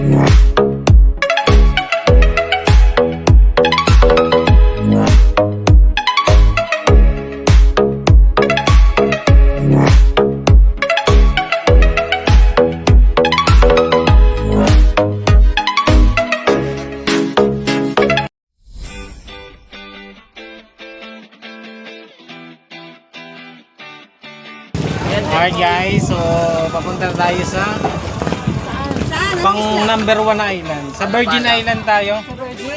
Alright guys, so papunta tayo sa pang number 1 na island. Sa Virgin Island tayo.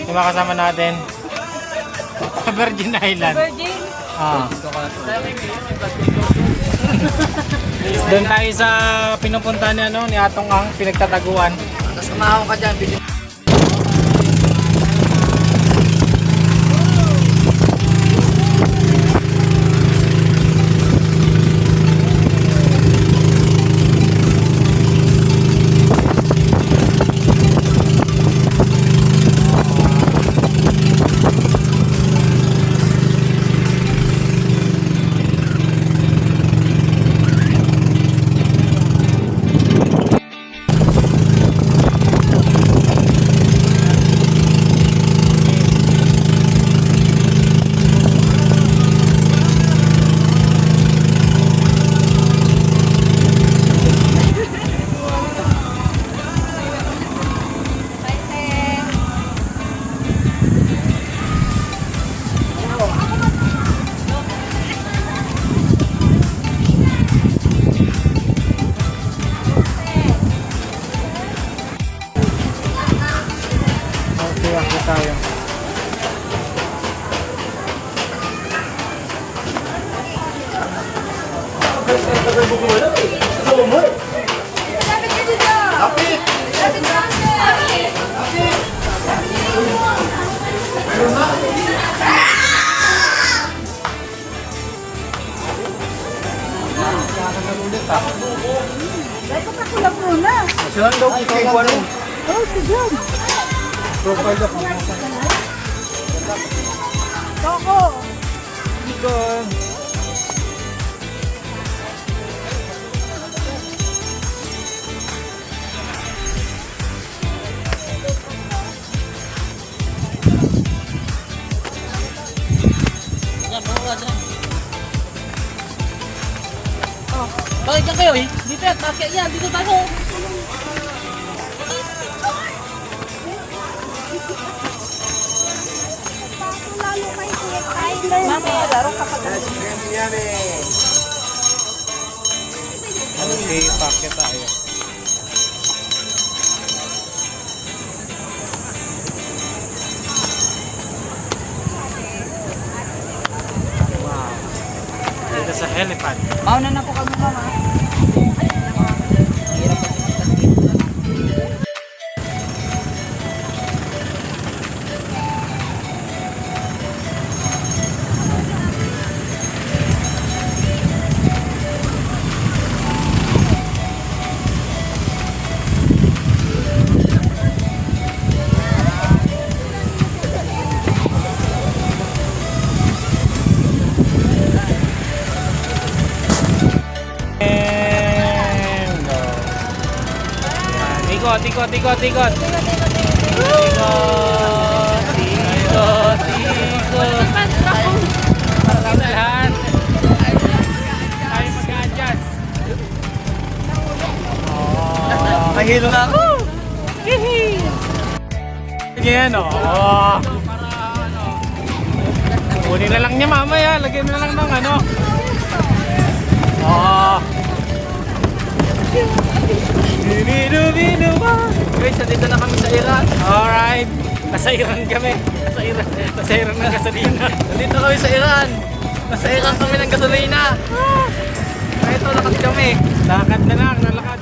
Yung mga kasama natin. Sa Virgin Island. Doon tayo sa pinupunta ni ni Atong Ang pinagtataguan. Kasama ako ka dyan. Tayo. Saan daw kay Juan? Oh, sige. Profile na po. Toko. Ikon. Bakit ka kayo eh? Dito yan, takya yan. Dito tayo. Lalo may Island. Mamaya, laro kapag Okay, packet tayo. Wow. Dito sa helipad. Mauna na po kami, mama. Hirap pa Ikot. Ikot. Lahat. Tayo mag-adjust. Mahilo na ako. Yan oh. Kunin na lang niya mamaya. Lagyan mo na lang ng ano. Guys, nandito na kami sa Iran. Alright. Nasa Iran kami. Nasa Iran ng gasolina. Nandito kami sa Iran. Nasa Iran kami ng gasolina. Ito, lakad kami. Lakad na lang. Nalakad.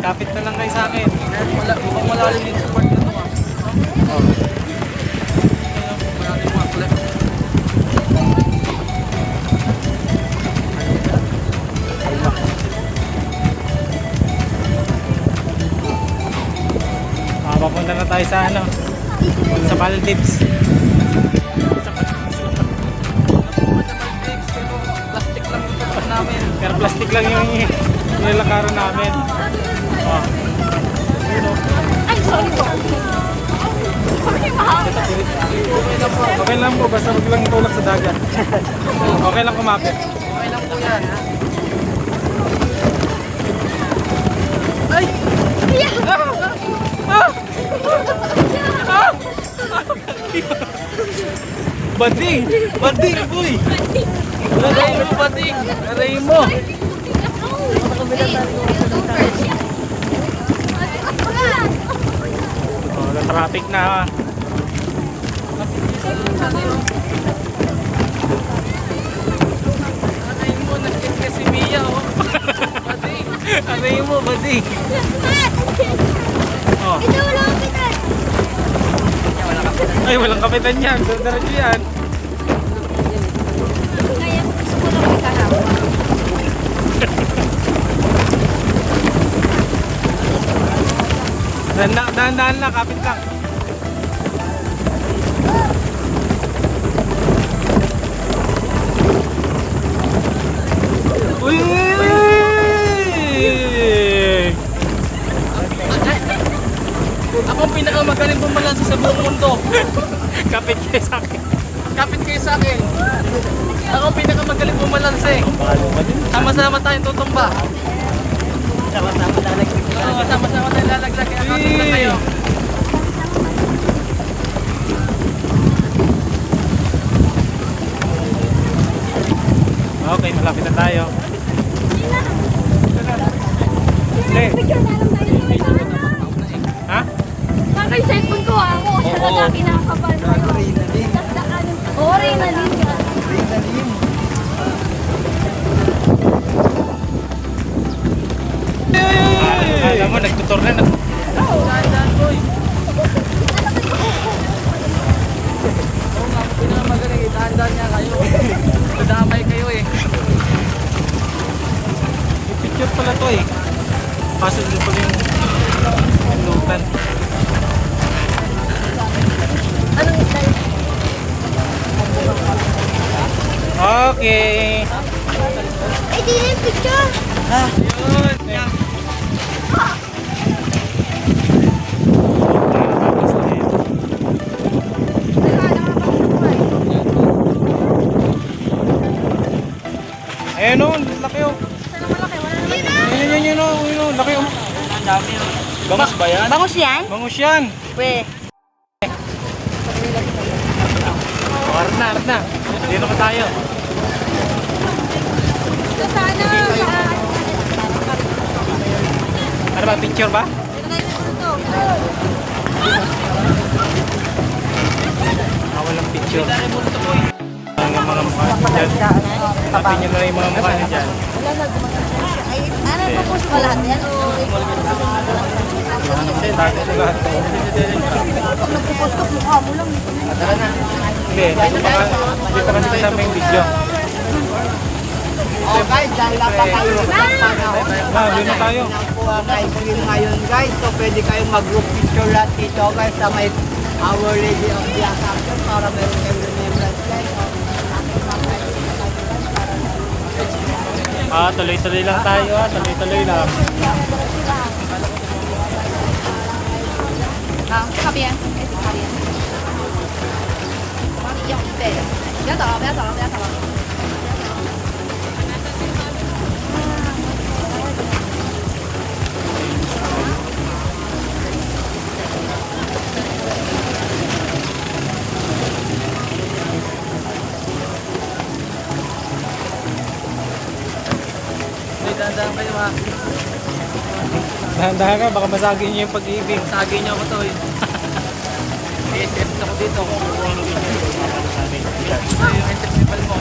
Kapit na lang kayo sa akin. Mukhang malalim dito sa part na ito. Malalim mga kulay. Papunta na tayo sa ano, sa Maldives. Plastic lang. Pero plastic lang yung nilakaran namin. Oh. Ay, sorry po. Okay lang po, basta wag lang itulak sa dagat. Okay lang kumapit. Okay lang po yan. Ay! Bading! Bading, boy! Aray mo, pating! Aray mo! Oh, na traffic na. Aray mo, nag-kiss ka si Mia, oh. Pating! Aray mo, bading! Oh. Ito wala akong pitan. Ay, walang kapitan yan. Diretso yan. Ngayon, gusto ko lang may kahapon. Dahan-dahan lang, kapit lang. Uy! Ako ang pinakamagaling bumalansi sa buong mundo. Kapit kayo sa akin. Kapit kayo sa akin. Ako ang pinakamagaling bumalansi. Sama-sama tayong tutumba. Sama-sama lalaglag. Oo, sama-sama tayong lalaglag. Kaya kapit lang kayo. Okay, malapit na tayo. Hindi. Picture na lang tayo. Ha? Kaka yung cellphone ko ako. Siya talaga kinakabal. Dakdakan. Oo, Reyna din ka. Alam mo, nagtutor na. Dahan-dahan, boy. Oo nga, ang pinakamagaling. Dahan-dahan niya kayo. Dadamay kayo eh. Picture pala to eh. Kaso dito pala yung lutan. Anong style? Okay. Ay, di na yung picture. Yun. Ayun o, laki o. Sana malaki, wala naman. Yun o, laki o. Ang dami yun. Bangus ba yan? Bangus yan? Bangus yan. We. Arat na. Dito na tayo. Ito sana. Ano ba, picture ba? Ito na yung ito. Walang picture. Dahil mo ito, boy. Ang mga mukha nyo dyan. Tapin nyo na yung mga mukha nyo dyan. Wala na dumating. Ay, ano, tapos ba lahat yan? Tago sa lahat to. Pag nagpupost ka, mukha mo lang. Hindi, dito kasi kasama yung video. Oh guys, dahil napakayo Doon na tayo. po ang library ngayon guys. So pwede kayong mag-group picture lahat dito guys sa may Our Lady of the Assumption para meron kayong remembrance guys. Tuloy-tuloy lang tayo tuloy-tuloy lang. Kabi yan. Kabi yan. 用对的，不要走了，不要走了，不要走了。 May dahan-dahan kayo ha. Dahan-dahan ka, baka masagin nyo yung pag-ibig. Sagay niyo ako to eh. May SF ako dito. Ay, yung interview mo.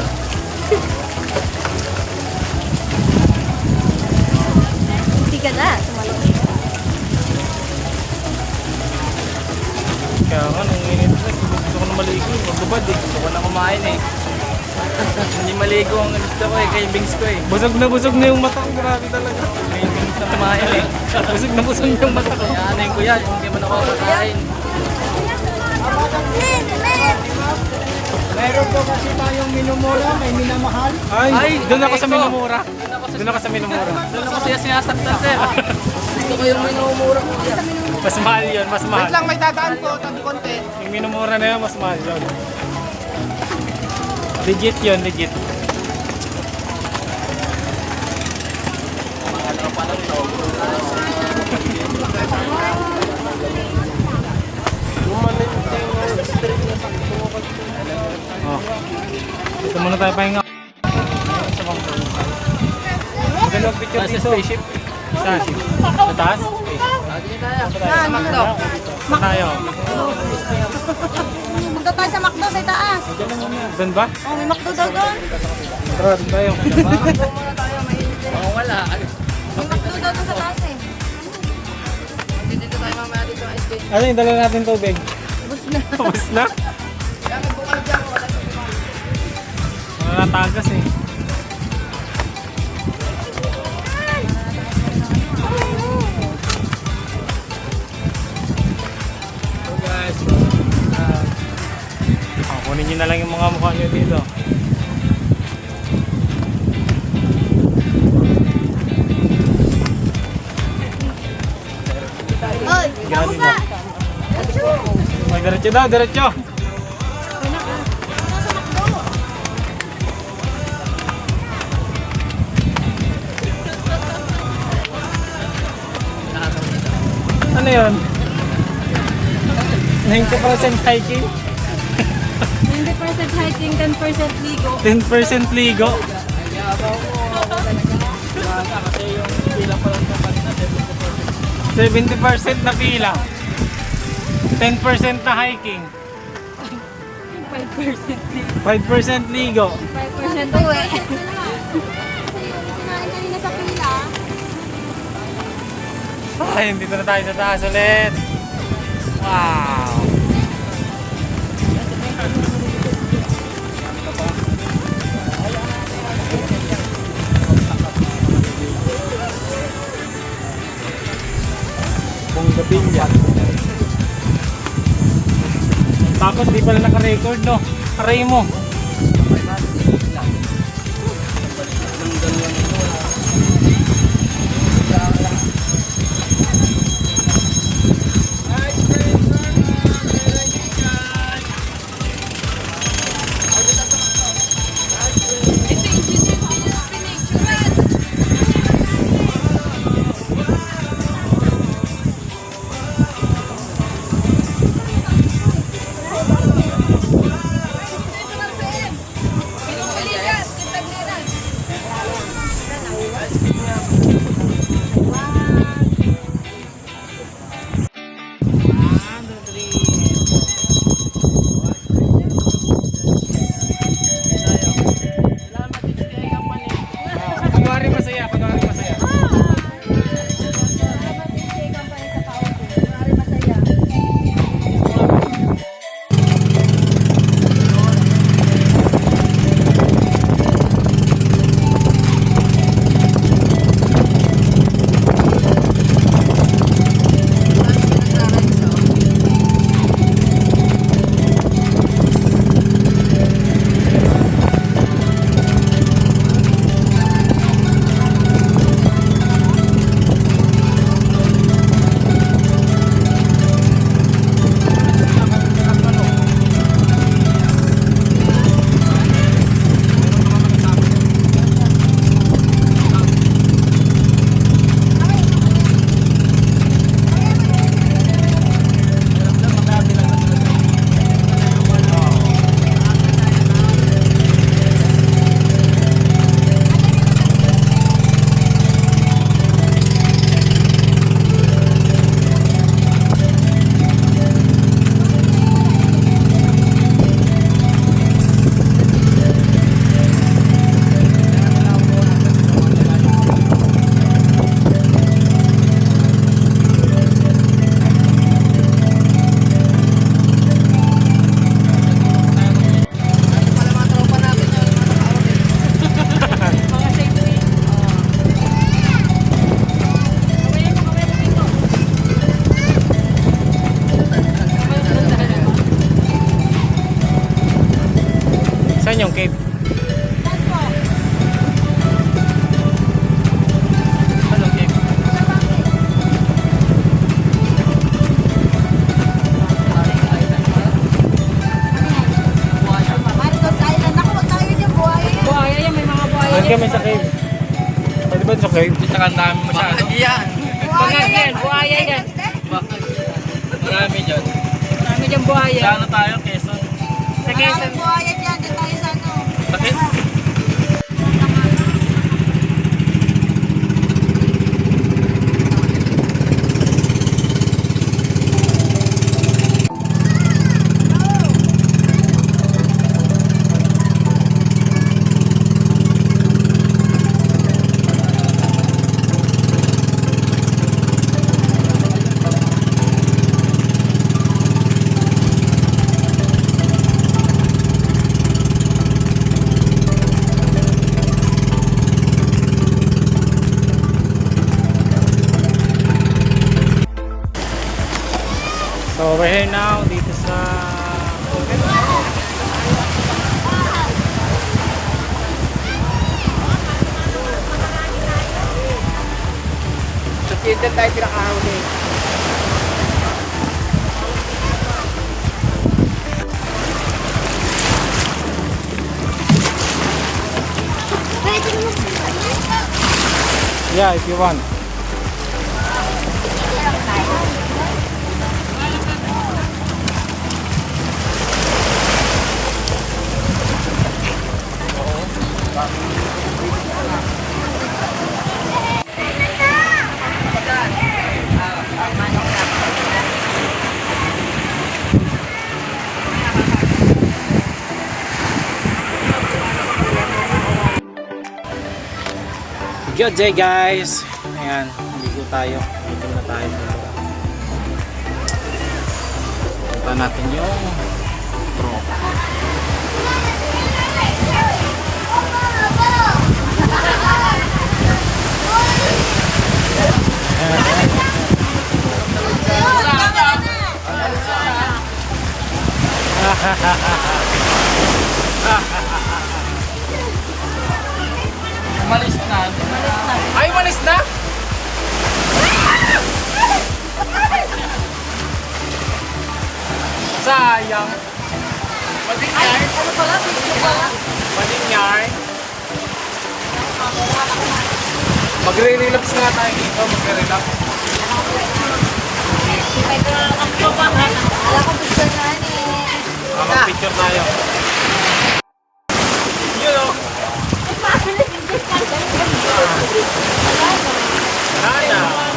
Hindi ka na, sumalo. Kaya nga, nung init na, gusto ko na maligo. Magbabad eh. Gusto ko na kumain eh. Hindi maligo ang gusto ko eh, cravings ko eh. Busog na yung mata ko. Grabe talaga. Cravings na kumain eh. Busog na yung mata ko. Kaya anin ko yan, kung hindi man ako kakain. Meron po kasi tayong minumura, may minamahal. Ay, doon ako sa Eko. Minamura. Doon ako Doon ako sa minumura. Doon ako siya sinasaktan, sir. Gusto ko yung minumura ko. Mas mahal yun, mas mahal. Wait lang, may dadaan po, tabi konti. Yung minumura na yun, mas mahal yun. Legit yun, legit. Oh. Dito muna tayo pahinga. Sa bangko. Magandang picture Nasa dito. spaceship. Saan? Sa taas? Sa Macdo. Saan tayo? Magda tayo sa McDo sa taas. Doon ba? Oh, may McDo daw doon. Tara, doon tayo. Oh, wala. May McDo daw doon sa taas eh. Dito tayo mamaya dito ang SK. Ano yung dala natin tubig? Bus na. Tapos na? Wala natagas eh. So guys, kunin nyo na lang yung mga mukha nyo dito. Oy, Gani mo. Ay, diretso daw, diretso. Ano yun? 90% hiking, 90% hiking, 10% ligo. 10% ligo. Kasi yung pila pa lang itong kanina, 70% na pila. 10% na hiking. 5% ligo. 5% ligo. 5% uwi. Kinain kanina sa pila. Ay, dito na tayo sa taas ulit. Wow. Bonggabilya. Tapos di pala naka-record, no? Aray mo. Kunwari masaya, kunwari masaya. Saan yung cave? kami sa cave. Pwede ba sa cave? Tsaka ang dami masyado. Yan. Buhaya yan, buhaya yan. Marami dyan. Marami dyan buhaya. Sa ano tayo, Quezon? Sa Quezon. buhaya dyan, dito tayo sa ano. Bakit? So we're here now dito sa Sa theater tayo pinakahuli. Pwede mo. yeah, if you want. Good day guys. Ayan, ligo tayo. Ligo na tayo. Punta natin yung pro. Umalis na. Ay, malis na? Sayang. Madinyar. Ano pala? Picture pala? Madinyar. Magre-relax nga tayo dito. Magre-relax. Wala ko picture na eh. Mag-picture tayo. Yun o. Nana.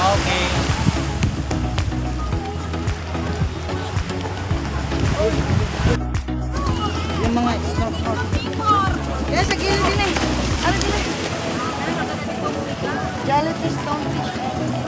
Okay. Yung mga Yan, sa gilid din eh. Ano din eh? Jellyfish, stonefish.